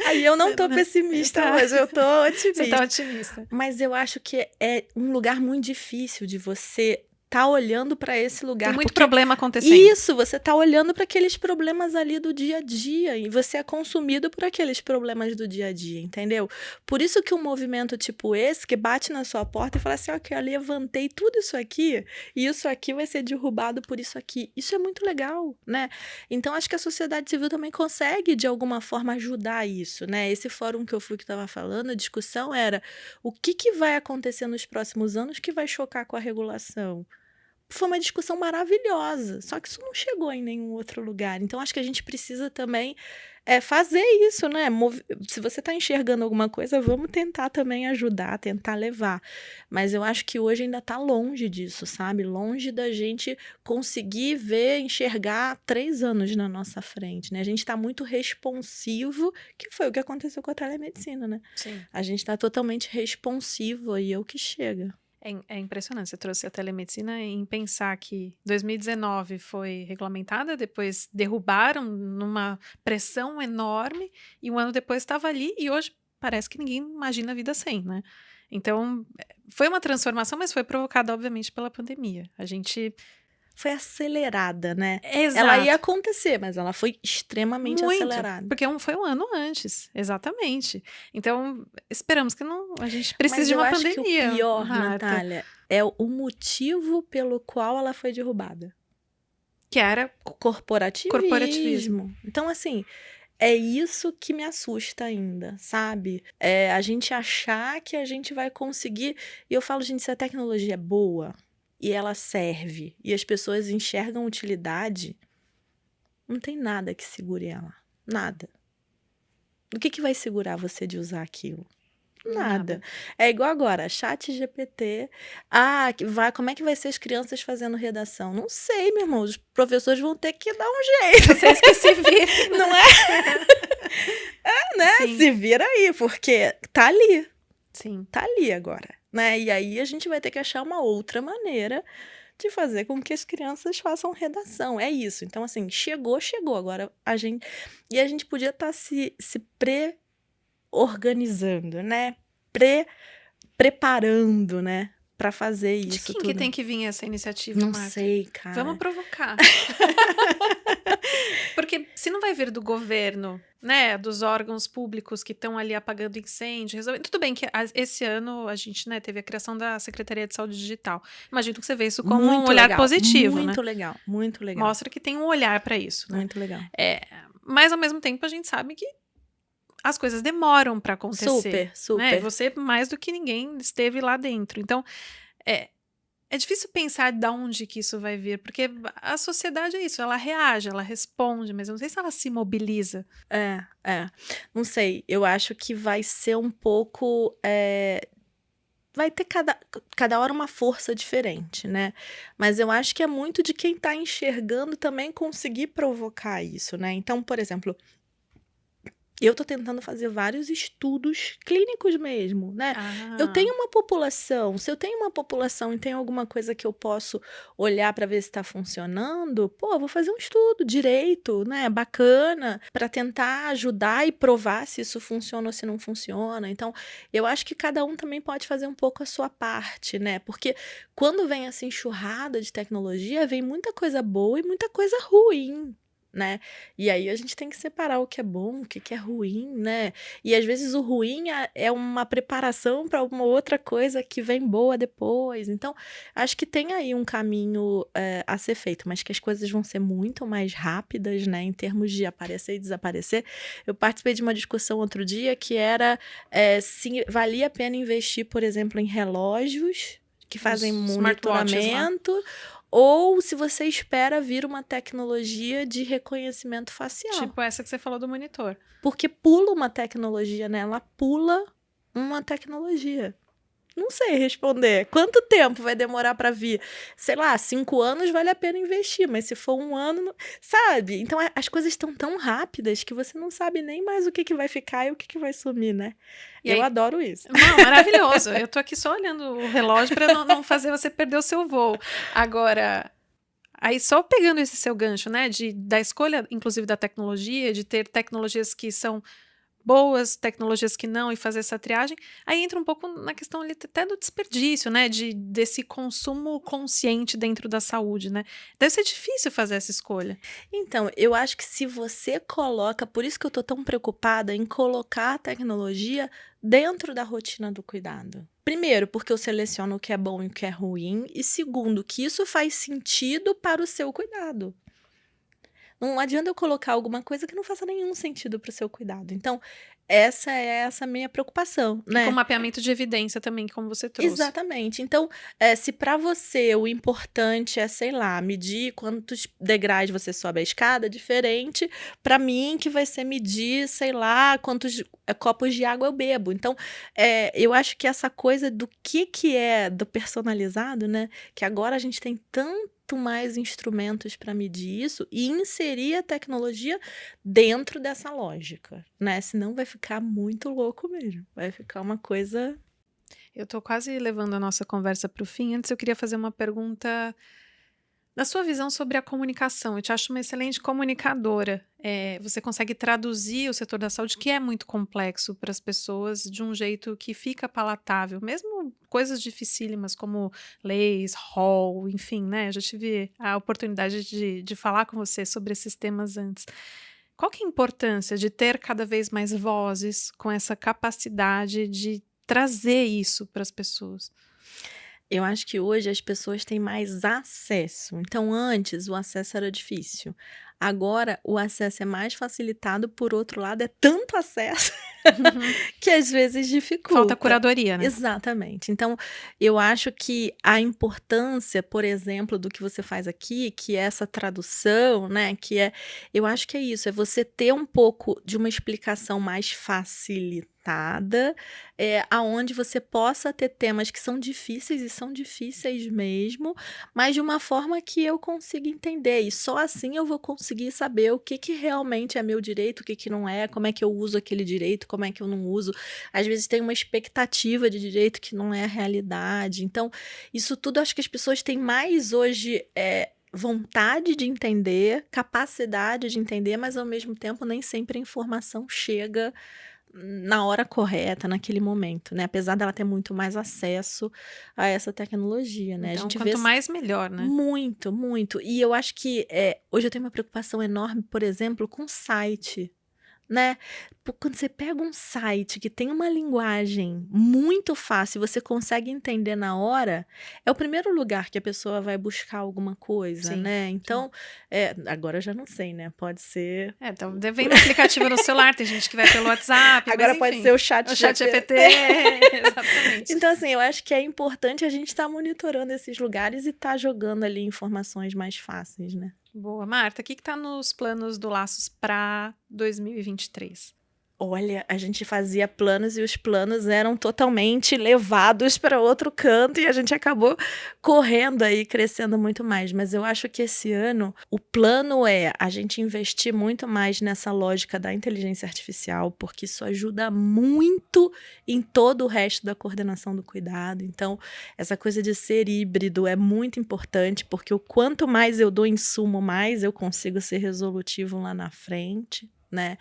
Aí eu não tô pessimista hoje, eu tô otimista. Você tá otimista. Mas eu acho que é um lugar muito difícil de você tá olhando para esse lugar. Tem muito porque problema acontecendo. Isso, você tá olhando para aqueles problemas ali do dia a dia e você é consumido por aqueles problemas do dia a dia, entendeu? Por isso que um movimento tipo esse, que bate na sua porta e fala assim, ok, eu levantei tudo isso aqui e isso aqui vai ser derrubado por isso aqui. Isso é muito legal, né? Então, acho que a sociedade civil também consegue, de alguma forma, ajudar isso, né? Esse fórum que eu fui que estava falando, a discussão era o que vai acontecer nos próximos anos que vai chocar com a regulação? Foi uma discussão maravilhosa, só que isso não chegou em nenhum outro lugar. Então, acho que a gente precisa também fazer isso, né? Se você está enxergando alguma coisa, vamos tentar também ajudar, tentar levar. Mas eu acho que hoje ainda está longe disso, sabe? Longe da gente conseguir ver, enxergar 3 anos na nossa frente, né? A gente está muito responsivo, que foi o que aconteceu com a telemedicina, né? Sim. A gente está totalmente responsivo e é o que chega. É impressionante, você trouxe a telemedicina em pensar que 2019 foi regulamentada, depois derrubaram numa pressão enorme e um ano depois estava ali e hoje parece que ninguém imagina a vida sem, né? Então, foi uma transformação, mas foi provocada, obviamente, pela pandemia. A gente... Foi acelerada, né? Exato. Ela ia acontecer, mas ela foi extremamente acelerada. Porque foi um ano antes, exatamente. Então, esperamos que a gente precise de uma pandemia. Mas eu acho que o pior, Marta, Natália, é o motivo pelo qual ela foi derrubada. Que era corporativismo. Então, assim, é isso que me assusta ainda, sabe? É a gente achar que a gente vai conseguir. E eu falo, gente, se a tecnologia é boa e ela serve e as pessoas enxergam utilidade, não tem nada que segure ela. Nada. O que vai segurar você de usar aquilo? Nada. Nada. É igual agora, chat GPT. Como é que vai ser as crianças fazendo redação? Não sei, meu irmão. Os professores vão ter que dar um jeito. Vocês que se virem. Não é? Né? Sim. Se vira aí, porque tá ali. Sim. Tá ali agora, né? E aí a gente vai ter que achar uma outra maneira de fazer com que as crianças façam redação. É isso. Então, assim, chegou. Agora a gente. E a gente podia estar se pré-organizando, né? Preparando, né? Pra fazer De isso quem que tudo. tem que vir essa iniciativa, Não Marta? sei, cara. Vamos provocar. Porque se não vai vir do governo, né, dos órgãos públicos que estão ali apagando incêndio, resolvendo. Tudo bem que esse ano a gente, né, teve a criação da Secretaria de Saúde Digital. Imagino que você vê isso como um olhar positivo, né? Muito legal, muito legal. Mostra que tem um olhar para isso, né? Muito legal. Mas ao mesmo tempo a gente sabe que as coisas demoram para acontecer. Super. Né? Você, mais do que ninguém, esteve lá dentro. Então, é difícil pensar de onde que isso vai vir, porque a sociedade é isso, ela reage, ela responde, mas eu não sei se ela se mobiliza. Não sei, eu acho que vai ser um pouco. Vai ter cada hora uma força diferente, né? Mas eu acho que é muito de quem tá enxergando também conseguir provocar isso, né? Então, por exemplo, eu tô tentando fazer vários estudos clínicos mesmo, né? Eu tenho uma população, se eu tenho uma população e tem alguma coisa que eu posso olhar para ver se está funcionando, pô, vou fazer um estudo direito, né? Bacana, para tentar ajudar e provar se isso funciona ou se não funciona. Então, eu acho que cada um também pode fazer um pouco a sua parte, né? Porque quando vem essa enxurrada de tecnologia, vem muita coisa boa e muita coisa ruim. Né? E aí a gente tem que separar o que é bom, o que é ruim, né? E às vezes o ruim é uma preparação para uma outra coisa que vem boa depois. Então, acho que tem aí um caminho a ser feito, mas que as coisas vão ser muito mais rápidas, né? Em termos de aparecer e desaparecer. Eu participei de uma discussão outro dia que era se valia a pena investir, por exemplo, em relógios que fazem monitoramento, ou se você espera vir uma tecnologia de reconhecimento facial. Tipo essa que você falou do monitor. Porque pula uma tecnologia, né? Ela pula uma tecnologia. Não sei responder. Quanto tempo vai demorar para vir? Sei lá, 5 anos vale a pena investir, mas se for 1 ano, sabe? Então as coisas estão tão rápidas que você não sabe nem mais o que vai ficar e o que vai sumir, né? E eu adoro isso. Não, maravilhoso. Eu tô aqui só olhando o relógio para não fazer você perder o seu voo. Agora, aí só pegando esse seu gancho, né, da escolha, inclusive da tecnologia, de ter tecnologias que são boas, tecnologias que não, e fazer essa triagem, aí entra um pouco na questão ali até do desperdício, né, desse consumo consciente dentro da saúde, né? Deve ser difícil fazer essa escolha. Então, eu acho que se você coloca, por isso que eu tô tão preocupada em colocar a tecnologia dentro da rotina do cuidado. Primeiro, porque eu seleciono o que é bom e o que é ruim, e segundo, que isso faz sentido para o seu cuidado. Não adianta eu colocar alguma coisa que não faça nenhum sentido para o seu cuidado. Então, essa é essa minha preocupação, né? E com mapeamento de evidência também, como você trouxe. Exatamente. Então, se para você o importante é, sei lá, medir quantos degraus você sobe a escada, diferente para mim que vai ser medir, sei lá, quantos copos de água eu bebo. Então, eu acho que essa coisa do que é do personalizado, né? Que agora a gente tem tanto mais instrumentos para medir isso e inserir a tecnologia dentro dessa lógica, né? Senão vai ficar muito louco mesmo. Vai ficar uma coisa. Eu tô quase levando a nossa conversa para o fim. Antes eu queria fazer uma pergunta na sua visão sobre a comunicação. Eu te acho uma excelente comunicadora. Você consegue traduzir o setor da saúde, que é muito complexo para as pessoas, de um jeito que fica palatável. Mesmo coisas dificílimas como leis, rol, enfim, né? Eu já tive a oportunidade de falar com você sobre esses temas antes. Qual que é a importância de ter cada vez mais vozes com essa capacidade de trazer isso para as pessoas? Eu acho que hoje as pessoas têm mais acesso. Então, antes o acesso era difícil. Agora, o acesso é mais facilitado, por outro lado, é tanto acesso que às vezes Falta dificulta. curadoria, né? Exatamente. Então, eu acho que a importância, por exemplo, do que você faz aqui, que é essa tradução, né, eu acho que é isso, é você ter um pouco de uma explicação mais facilitada, aonde você possa ter temas que são difíceis e são difíceis mesmo, mas de uma forma que eu consiga entender, e só assim eu vou conseguir saber o que que realmente é meu direito, o que que não é, como é que eu uso aquele direito, como é que eu não uso. Às vezes tem uma expectativa de direito que não é a realidade. Então, isso tudo acho que as pessoas têm mais hoje vontade de entender, capacidade de entender, mas ao mesmo tempo nem sempre a informação chega na hora correta, naquele momento, né? Apesar dela ter muito mais acesso a essa tecnologia, né? A Então, gente vê quanto mais, melhor, né? muito, muito. E eu acho que hoje eu tenho uma preocupação enorme, por exemplo, com site, né? Quando você pega um site que tem uma linguagem muito fácil e você consegue entender na hora, é o primeiro lugar que a pessoa vai buscar alguma coisa, Sim, né? sim. Então, agora eu já não sei, né? Pode ser. Então, devendo aplicativo no celular, tem gente que vai pelo WhatsApp, mas Agora pode enfim. ser o chat O chat GPT, exatamente. Então, assim, eu acho que é importante a gente estar monitorando esses lugares e estar jogando ali informações mais fáceis, né? Boa, Marta, o que tá nos planos do Laços para 2023? Olha, a gente fazia planos e os planos eram totalmente levados para outro canto e a gente acabou correndo aí, crescendo muito mais. Mas eu acho que esse ano o plano é a gente investir muito mais nessa lógica da inteligência artificial, porque isso ajuda muito em todo o resto da coordenação do cuidado. Então, essa coisa de ser híbrido é muito importante, porque o quanto mais eu dou insumo, mais eu consigo ser resolutivo lá na frente, né?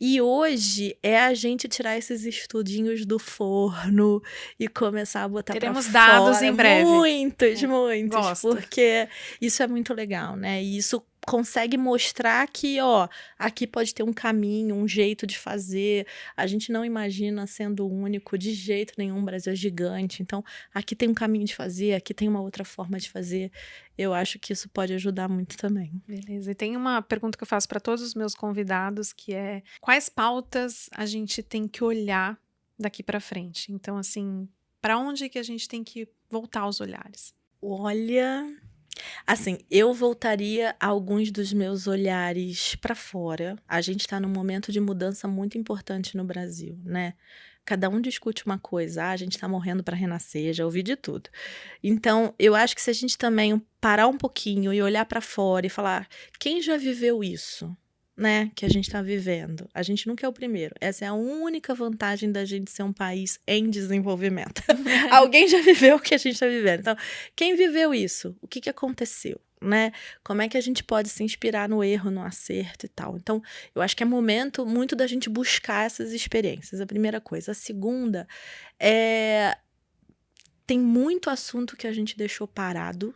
E hoje é a gente tirar esses estudinhos do forno e começar a botar para Teremos fora. dados em breve. Muitos, muitos. Gosto. Porque isso é muito legal, né? E isso consegue mostrar que, ó, aqui pode ter um caminho, um jeito de fazer. A gente não imagina sendo único de jeito nenhum, o Brasil é gigante. Então, aqui tem um caminho de fazer, aqui tem uma outra forma de fazer. Eu acho que isso pode ajudar muito também. Beleza. E tem uma pergunta que eu faço para todos os meus convidados, que é: quais pautas a gente tem que olhar daqui para frente? Então, assim, para onde que a gente tem que voltar os olhares? Olha, assim, eu voltaria alguns dos meus olhares para fora. A gente está num momento de mudança muito importante no Brasil, né? Cada um discute uma coisa, a gente está morrendo para renascer, já ouvi de tudo. Então, eu acho que se a gente também parar um pouquinho e olhar para fora e falar, quem já viveu isso, né, que a gente está vivendo? A gente nunca é o primeiro. Essa é a única vantagem da gente ser um país em desenvolvimento. Alguém já viveu o que a gente está vivendo. Então, quem viveu isso? O que aconteceu? Né? Como é que a gente pode se inspirar no erro, no acerto e tal. Então, eu acho que é momento muito da gente buscar essas experiências, a primeira coisa. A segunda tem muito assunto que a gente deixou parado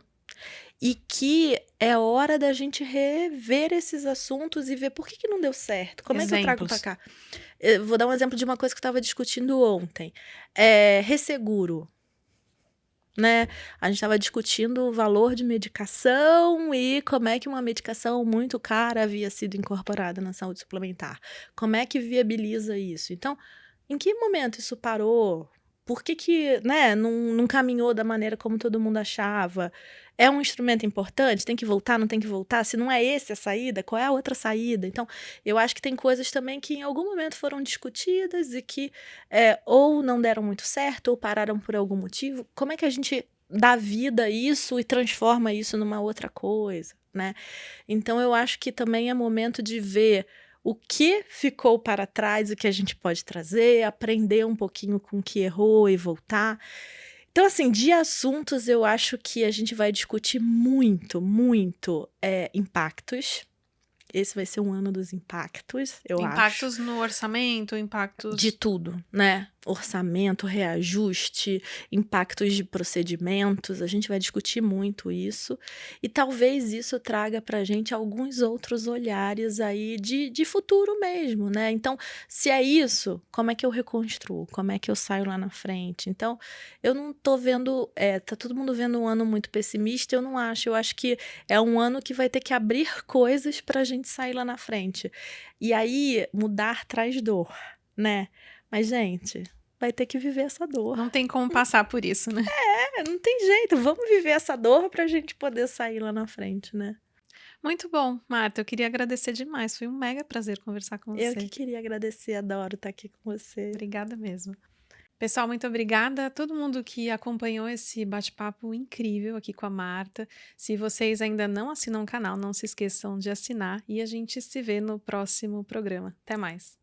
e que é hora da gente rever esses assuntos e ver por que não deu certo. Como é que eu trago para cá? Eu vou dar um exemplo de uma coisa que eu estava discutindo ontem. Resseguro. Né? A gente estava discutindo o valor de medicação e como é que uma medicação muito cara havia sido incorporada na saúde suplementar. Como é que viabiliza isso? Então, em que momento isso parou? Por que né, não caminhou da maneira como todo mundo achava? É um instrumento importante? Tem que voltar? Não tem que voltar? Se não é esse a saída, qual é a outra saída? Então, eu acho que tem coisas também que em algum momento foram discutidas e que ou não deram muito certo ou pararam por algum motivo. Como é que a gente dá vida a isso e transforma isso numa outra coisa, né? Então, eu acho que também é momento de ver o que ficou para trás, o que a gente pode trazer, aprender um pouquinho com o que errou e voltar. Então, assim, de assuntos, eu acho que a gente vai discutir muito, muito impactos. Esse vai ser um ano dos impactos, eu acho. Impactos no orçamento, impactos... De tudo, né? orçamento, reajuste, impactos de procedimentos, a gente vai discutir muito isso, e talvez isso traga para a gente alguns outros olhares aí de futuro mesmo, né? Então, se é isso, como é que eu reconstruo? Como é que eu saio lá na frente? Então, eu não tô vendo, tá todo mundo vendo um ano muito pessimista, eu não acho, eu acho que é um ano que vai ter que abrir coisas para a gente sair lá na frente. E aí, mudar traz dor, né? Mas, gente, vai ter que viver essa dor. Não tem como passar por isso, né? Não tem jeito, vamos viver essa dor pra gente poder sair lá na frente, né? Muito bom, Marta. Eu queria agradecer demais. Foi um mega prazer conversar com Eu que você. queria agradecer, adoro estar aqui com você. Obrigada mesmo. Pessoal, muito obrigada a todo mundo que acompanhou esse bate-papo incrível aqui com a Marta. Se vocês ainda não assinam o canal, não se esqueçam de assinar e a gente se vê no próximo programa. Até mais.